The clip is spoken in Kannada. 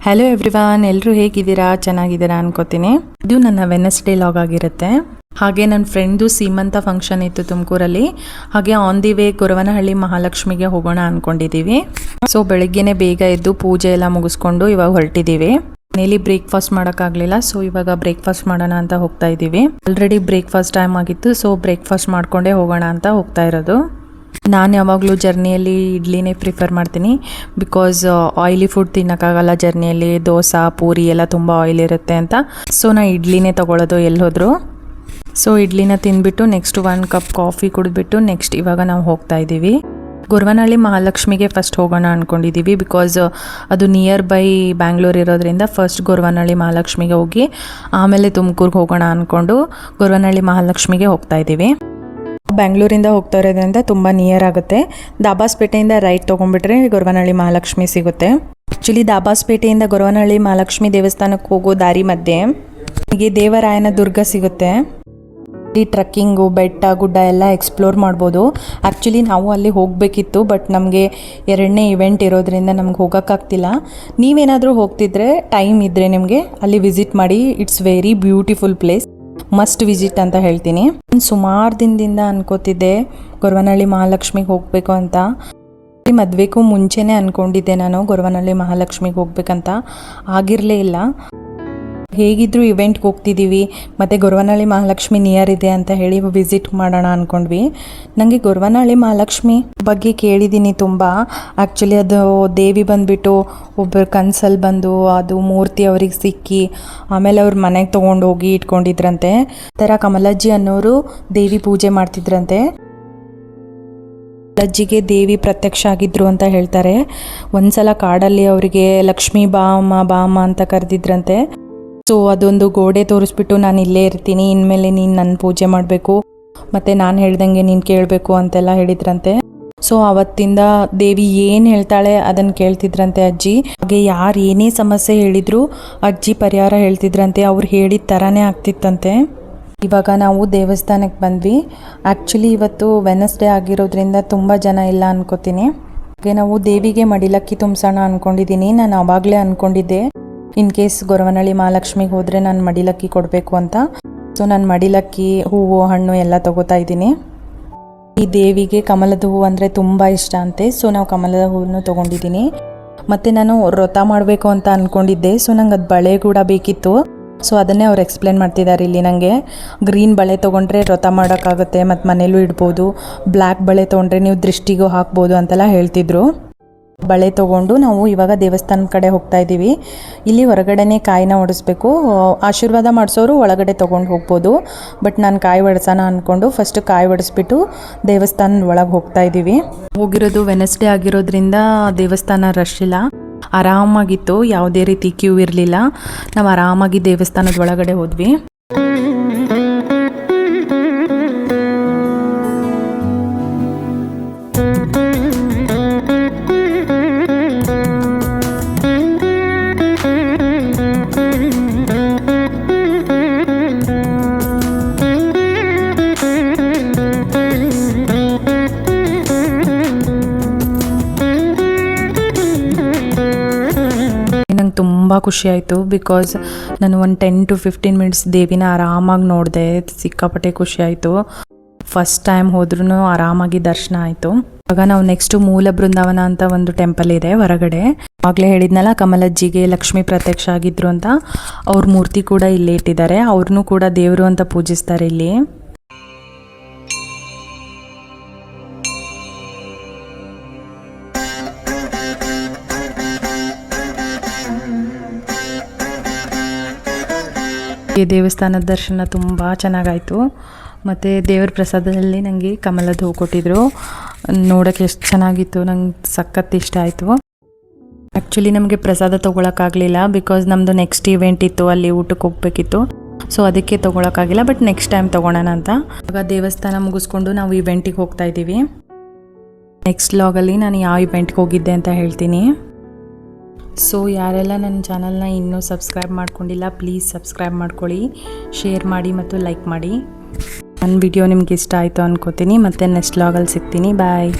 ಹಲೋ ಎವ್ರಿವಾನ್, ಎಲ್ಲರೂ ಹೇಗಿದ್ದೀರಾ? ಚೆನ್ನಾಗಿದ್ದೀರಾ ಅನ್ಕೋತೀನಿ. ಇದು ನನ್ನ ವೆನಸ್ಡೇ ಲಾಗ್ ಆಗಿರುತ್ತೆ. ಹಾಗೆ ನನ್ನ ಫ್ರೆಂಡ್ದು ಸೀಮಂತ ಫಂಕ್ಷನ್ ಇತ್ತು ತುಮಕೂರಲ್ಲಿ. ಹಾಗೆ ಆನ್ ದಿ ವೇ ಗೊರವನಹಳ್ಳಿ ಮಹಾಲಕ್ಷ್ಮಿಗೆ ಹೋಗೋಣ ಅಂದ್ಕೊಂಡಿದ್ದೀವಿ. ಸೊ ಬೆಳಗ್ಗೆನೇ ಬೇಗ ಎದ್ದು ಪೂಜೆ ಎಲ್ಲ ಮುಗಿಸ್ಕೊಂಡು ಇವಾಗ ಹೊರಟಿದ್ದೀವಿ. ಮನೇಲಿ ಬ್ರೇಕ್ಫಾಸ್ಟ್ ಮಾಡೋಕ್ಕಾಗಲಿಲ್ಲ, ಸೊ ಇವಾಗ ಬ್ರೇಕ್ಫಾಸ್ಟ್ ಮಾಡೋಣ ಅಂತ ಹೋಗ್ತಾ ಇದ್ದೀವಿ. ಆಲ್ರೆಡಿ ಬ್ರೇಕ್ಫಾಸ್ಟ್ ಟೈಮ್ ಆಗಿತ್ತು, ಸೊ ಬ್ರೇಕ್ಫಾಸ್ಟ್ ಮಾಡ್ಕೊಂಡೇ ಹೋಗೋಣ ಅಂತ ಹೋಗ್ತಾ ಇರೋದು. ನಾನು ಯಾವಾಗಲೂ ಜರ್ನಿಯಲ್ಲಿ ಇಡ್ಲಿನೇ ಪ್ರಿಫರ್ ಮಾಡ್ತೀನಿ. ಬಿಕಾಸ್ ಆಯಿಲಿ ಫುಡ್ ತಿನ್ನೋಕ್ಕಾಗಲ್ಲ ಜರ್ನಿಯಲ್ಲಿ. ದೋಸೆ ಪೂರಿ ಎಲ್ಲ ತುಂಬ ಆಯಿಲ್ ಇರುತ್ತೆ ಅಂತ. ಸೊ ನಾನು ಇಡ್ಲಿನೇ ತೊಗೊಳ್ಳೋದು ಎಲ್ಲಿ ಹೋದರೂ. ಸೊ ಇಡ್ಲಿನ ತಿಂದ್ಬಿಟ್ಟು ನೆಕ್ಸ್ಟ್ 1 ಕಪ್ ಕಾಫಿ ಕುಡಿದ್ಬಿಟ್ಟು ನೆಕ್ಸ್ಟ್ ಇವಾಗ ನಾವು ಹೋಗ್ತಾ ಇದ್ದೀವಿ. ಗೊರವನಹಳ್ಳಿ ಮಹಾಲಕ್ಷ್ಮಿಗೆ ಫಸ್ಟ್ ಹೋಗೋಣ ಅಂದ್ಕೊಂಡಿದ್ದೀವಿ. ಬಿಕಾಸ್ ಅದು ನಿಯರ್ ಬೈ ಬ್ಯಾಂಗ್ಳೂರ್ ಇರೋದ್ರಿಂದ ಫಸ್ಟ್ ಗೊರವನಹಳ್ಳಿ ಮಹಾಲಕ್ಷ್ಮಿಗೆ ಹೋಗಿ ಆಮೇಲೆ ತುಮಕೂರ್ಗೆ ಹೋಗೋಣ ಅಂದ್ಕೊಂಡು ಗೊರವನಹಳ್ಳಿ ಮಹಾಲಕ್ಷ್ಮಿಗೆ ಹೋಗ್ತಾ ಇದ್ದೀವಿ. ಬ್ಯಾಂಗ್ಳೂರಿಂದ ಹೋಗ್ತಾ ಇರೋದ್ರಿಂದ ತುಂಬ ನಿಯರ್ ಆಗುತ್ತೆ. ದಾಬಾಸ್ಪೇಟೆಯಿಂದ ರೈಟ್ ತೊಗೊಂಡ್ಬಿಟ್ರೆ ಗೊರವನಹಳ್ಳಿ ಮಹಾಲಕ್ಷ್ಮಿ ಸಿಗುತ್ತೆ. ಆ್ಯಕ್ಚುಲಿ ದಾಬಾಸ್ಪೇಟೆಯಿಂದ ಗೊರವನಹಳ್ಳಿ ಮಹಾಲಕ್ಷ್ಮಿ ದೇವಸ್ಥಾನಕ್ಕೆ ಹೋಗೋ ದಾರಿ ಮಧ್ಯೆ ಹೀಗೆ ದೇವರಾಯನ ದುರ್ಗ ಸಿಗುತ್ತೆ. ಈ ಟ್ರಕ್ಕಿಂಗು, ಬೆಟ್ಟ ಗುಡ್ಡ ಎಲ್ಲ ಎಕ್ಸ್ಪ್ಲೋರ್ ಮಾಡ್ಬೋದು. ಆ್ಯಕ್ಚುಲಿ ನಾವು ಅಲ್ಲಿ ಹೋಗಬೇಕಿತ್ತು, ಬಟ್ ನಮಗೆ 2ನೇ ಇವೆಂಟ್ ಇರೋದ್ರಿಂದ ನಮ್ಗೆ ಹೋಗೋಕ್ಕಾಗ್ತಿಲ್ಲ. ನೀವೇನಾದರೂ ಹೋಗ್ತಿದ್ರೆ ಟೈಮ್ ಇದ್ದರೆ ನಿಮಗೆ ಅಲ್ಲಿ ವಿಸಿಟ್ ಮಾಡಿ. It's very beautiful place, must visit ಅಂತ ಹೇಳ್ತೀನಿ. ಸುಮಾರು ದಿನದಿಂದ ಅನ್ಕೋತಿದ್ದೆ ಗೊರವನಹಳ್ಳಿ ಮಹಾಲಕ್ಷ್ಮಿಗೆ ಹೋಗಬೇಕು ಅಂತ. ಮದುವೆಗೂ ಮುಂಚೆನೇ ಅಂದ್ಕೊಂಡಿದ್ದೆ ನಾನು ಗೊರವನಹಳ್ಳಿ ಮಹಾಲಕ್ಷ್ಮಿಗೆ ಹೋಗ್ಬೇಕಂತ. ಆಗಿರಲೇ ಇಲ್ಲ. ಹೇಗಿದ್ದರೂ ಇವೆಂಟ್ಗೆ ಹೋಗ್ತಿದ್ದೀವಿ ಮತ್ತು ಗೊರವನಹಳ್ಳಿ ಮಹಾಲಕ್ಷ್ಮಿ ನಿಯರ್ ಇದೆ ಅಂತ ಹೇಳಿ ವಿಸಿಟ್ ಮಾಡೋಣ ಅಂದ್ಕೊಂಡ್ವಿ. ನನಗೆ ಗೊರವನಹಳ್ಳಿ ಮಹಾಲಕ್ಷ್ಮಿ ಬಗ್ಗೆ ಕೇಳಿದ್ದೀನಿ ತುಂಬ. ಆ್ಯಕ್ಚುಲಿ ಅದು ದೇವಿ ಬಂದುಬಿಟ್ಟು ಒಬ್ಬರು ಕನ್ಸಲ್ಲಿ ಬಂದು ಅದು ಮೂರ್ತಿ ಅವ್ರಿಗೆ ಸಿಕ್ಕಿ ಆಮೇಲೆ ಅವ್ರ ಮನೆಗೆ ತೊಗೊಂಡು ಹೋಗಿ ಇಟ್ಕೊಂಡಿದ್ರಂತೆ. ಥರ ಕಮಲಜ್ಜಿ ಅನ್ನೋರು ದೇವಿ ಪೂಜೆ ಮಾಡ್ತಿದ್ರಂತೆ. ಕಮಲಜ್ಜಿಗೆ ದೇವಿ ಪ್ರತ್ಯಕ್ಷ ಆಗಿದ್ರು ಅಂತ ಹೇಳ್ತಾರೆ. ಒಂದ್ಸಲ ಕಾಡಲ್ಲಿ ಅವರಿಗೆ ಲಕ್ಷ್ಮೀ ಬಾಮ ಅಂತ ಕರೆದಿದ್ರಂತೆ. ಸೊ ಅದೊಂದು ಗೋಡೆ ತೋರಿಸ್ಬಿಟ್ಟು ನಾನು ಇಲ್ಲೇ ಇರ್ತೀನಿ, ಇನ್ಮೇಲೆ ನೀನು ನನ್ನ ಪೂಜೆ ಮಾಡಬೇಕು ಮತ್ತು ನಾನು ಹೇಳ್ದಂಗೆ ನೀನು ಕೇಳಬೇಕು ಅಂತೆಲ್ಲ ಹೇಳಿದ್ರಂತೆ. ಸೊ ಆವತ್ತಿಂದ ದೇವಿ ಏನು ಹೇಳ್ತಾಳೆ ಅದನ್ನು ಕೇಳ್ತಿದ್ರಂತೆ ಅಜ್ಜಿ. ಹಾಗೆ ಯಾರು ಏನೇ ಸಮಸ್ಯೆ ಹೇಳಿದ್ರು ಅಜ್ಜಿ ಪರಿಹಾರ ಹೇಳ್ತಿದ್ರಂತೆ. ಅವ್ರು ಹೇಳಿದ ಥರನೇ ಆಗ್ತಿತ್ತಂತೆ. ಇವಾಗ ನಾವು ದೇವಸ್ಥಾನಕ್ಕೆ ಬಂದ್ವಿ. ಆ್ಯಕ್ಚುಲಿ ಇವತ್ತು ವೆನಸ್ಡೇ ಆಗಿರೋದ್ರಿಂದ ತುಂಬ ಜನ ಇಲ್ಲ ಅನ್ಕೋತೀನಿ. ಹಾಗೆ ನಾವು ದೇವಿಗೆ ಮಡಿಲಕ್ಕಿ ತುಂಬಿಸೋಣ ಅಂದ್ಕೊಂಡಿದ್ದೀನಿ. ನಾನು ಆವಾಗಲೇ ಅಂದ್ಕೊಂಡಿದ್ದೆ ಇನ್ ಕೇಸ್ ಗೊರವನಹಳ್ಳಿ ಮಹಾಲಕ್ಷ್ಮಿಗೆ ಹೋದರೆ ನಾನು ಮಡಿಲಕ್ಕಿ ಕೊಡಬೇಕು ಅಂತ. ಸೊ ನಾನು ಮಡಿಲಕ್ಕಿ, ಹೂವು, ಹಣ್ಣು ಎಲ್ಲ ತೊಗೋತಾ ಇದ್ದೀನಿ. ಈ ದೇವಿಗೆ ಕಮಲದ ಹೂವು ಅಂದರೆ ತುಂಬ ಇಷ್ಟ ಅಂತೆ. ಸೊ ನಾವು ಕಮಲದ ಹೂವನ್ನು ತೊಗೊಂಡಿದ್ದೀನಿ. ಮತ್ತು ನಾನು ವ್ರತ ಮಾಡಬೇಕು ಅಂತ ಅಂದ್ಕೊಂಡಿದ್ದೆ. ಸೊ ನಂಗೆ ಅದು ಬಳೆ ಕೂಡ ಬೇಕಿತ್ತು. ಸೊ ಅದನ್ನೇ ಅವ್ರು ಎಕ್ಸ್ಪ್ಲೇನ್ ಮಾಡ್ತಿದ್ದಾರೆ ಇಲ್ಲಿ ನನಗೆ. ಗ್ರೀನ್ ಬಳೆ ತೊಗೊಂಡ್ರೆ ವ್ರತ ಮಾಡೋಕ್ಕಾಗುತ್ತೆ ಮತ್ತು ಮನೇಲೂ ಇಡ್ಬೋದು. ಬ್ಲ್ಯಾಕ್ ಬಳೆ ತೊಗೊಂಡ್ರೆ ನೀವು ದೃಷ್ಟಿಗೂ ಹಾಕ್ಬೋದು ಅಂತೆಲ್ಲ ಹೇಳ್ತಿದ್ರು. ಬಳೆ ತೊಗೊಂಡು ನಾವು ಇವಾಗ ದೇವಸ್ಥಾನದ ಕಡೆ ಹೋಗ್ತಾ ಇದ್ದೀವಿ. ಇಲ್ಲಿ ಹೊರಗಡೆನೇ ಕಾಯಿನ ಒಡಿಸ್ಬೇಕು. ಆಶೀರ್ವಾದ ಮಾಡಿಸೋರು ಒಳಗಡೆ ತೊಗೊಂಡು ಹೋಗ್ಬೋದು. ಬಟ್ ನಾನು ಕಾಯಿ ಒಡಿಸೋಣ ಅಂದ್ಕೊಂಡು ಫಸ್ಟ್ ಕಾಯಿ ಒಡಿಸ್ಬಿಟ್ಟು ದೇವಸ್ಥಾನದ ಒಳಗೆ ಹೋಗ್ತಾ ಇದ್ದೀವಿ. ಹೋಗಿರೋದು ವೆನಸ್ಡೇ ಆಗಿರೋದ್ರಿಂದ ದೇವಸ್ಥಾನ ರಶ್ ಇಲ್ಲ, ಆರಾಮಾಗಿತ್ತು. ಯಾವುದೇ ರೀತಿ ಕ್ಯೂ ಇರಲಿಲ್ಲ. ನಾವು ಆರಾಮಾಗಿ ದೇವಸ್ಥಾನದ ಒಳಗಡೆ ಹೋದ್ವಿ. ನಂಗೆ ತುಂಬ ಖುಷಿ ಆಯಿತು. ಬಿಕಾಸ್ ನಾನು ಒಂದು 10 to 15 ಮಿನಿಟ್ಸ್ ದೇವಿನ ಆರಾಮಾಗಿ ನೋಡಿದೆ. ಸಿಕ್ಕಾಪಟ್ಟೆ ಖುಷಿ ಆಯಿತು. ಫಸ್ಟ್ ಟೈಮ್ ಹೋದ್ರೂ ಆರಾಮಾಗಿ ದರ್ಶನ ಆಯಿತು. ಇವಾಗ ನಾವು ನೆಕ್ಸ್ಟು ಮೂಲ ಬೃಂದಾವನ ಅಂತ ಒಂದು ಟೆಂಪಲ್ ಇದೆ ಹೊರಗಡೆ. ಆಗಲೇ ಹೇಳಿದ್ನಲ್ಲ ಕಮಲಜ್ಜಿಗೆ ಲಕ್ಷ್ಮೀ ಪ್ರತ್ಯಕ್ಷ ಆಗಿದ್ರು ಅಂತ. ಅವ್ರ ಮೂರ್ತಿ ಕೂಡ ಇಲ್ಲೇ ಇಟ್ಟಿದ್ದಾರೆ. ಅವ್ರನ್ನೂ ಕೂಡ ದೇವರು ಅಂತ ಪೂಜಿಸ್ತಾರೆ ಇಲ್ಲಿ. ಈ ದೇವಸ್ಥಾನದ ದರ್ಶನ ತುಂಬ ಚೆನ್ನಾಗಾಯಿತು. ಮತ್ತು ದೇವರ ಪ್ರಸಾದದಲ್ಲಿ ನನಗೆ ಕಮಲದ ಹೂ ಕೊಟ್ಟಿದ್ರು. ನೋಡೋಕ್ಕೆ ಎಷ್ಟು ಚೆನ್ನಾಗಿತ್ತು, ನಂಗೆ ಸಖತ್ ಇಷ್ಟ ಆಯಿತು. ಆ್ಯಕ್ಚುಲಿ ನಮಗೆ ಪ್ರಸಾದ ತೊಗೊಳಕ್ಕಾಗಲಿಲ್ಲ. ಬಿಕಾಸ್ ನಮ್ಮದು ನೆಕ್ಸ್ಟ್ ಇವೆಂಟ್ ಇತ್ತು, ಅಲ್ಲಿ ಊಟಕ್ಕೆ ಹೋಗಬೇಕಿತ್ತು. ಸೊ ಅದಕ್ಕೆ ತೊಗೊಳಕ್ಕಾಗಿಲ್ಲ. ಬಟ್ ನೆಕ್ಸ್ಟ್ ಟೈಮ್ ತೊಗೊಳೋಣ ಅಂತ. ಇವಾಗ ದೇವಸ್ಥಾನ ಮುಗಿಸ್ಕೊಂಡು ನಾವು ಇವೆಂಟಿಗೆ ಹೋಗ್ತಾ ಇದ್ದೀವಿ. ನೆಕ್ಸ್ಟ್ ಲಾಗಲ್ಲಿ ನಾನು ಯಾವ ಇವೆಂಟ್ಗೆ ಹೋಗಿದ್ದೆ ಅಂತ ಹೇಳ್ತೀನಿ. ಸೊ ಯಾರೆಲ್ಲ ನನ್ನ ಚಾನಲ್ನ ಇನ್ನೂ ಸಬ್ಸ್ಕ್ರೈಬ್ ಮಾಡ್ಕೊಂಡಿಲ್ಲ, ಪ್ಲೀಸ್ ಸಬ್ಸ್ಕ್ರೈಬ್ ಮಾಡ್ಕೊಳ್ಳಿ, ಶೇರ್ ಮಾಡಿ ಮತ್ತು ಲೈಕ್ ಮಾಡಿ. ನನ್ನ ವಿಡಿಯೋ ನಿಮ್ಗೆ ಇಷ್ಟ ಆಯಿತು ಅನ್ಕೋತೀನಿ. ಮತ್ತೆ ನೆಕ್ಸ್ಟ್ ಲಾಗಲ್ಲಿ ಸಿಗ್ತೀನಿ. ಬಾಯ್.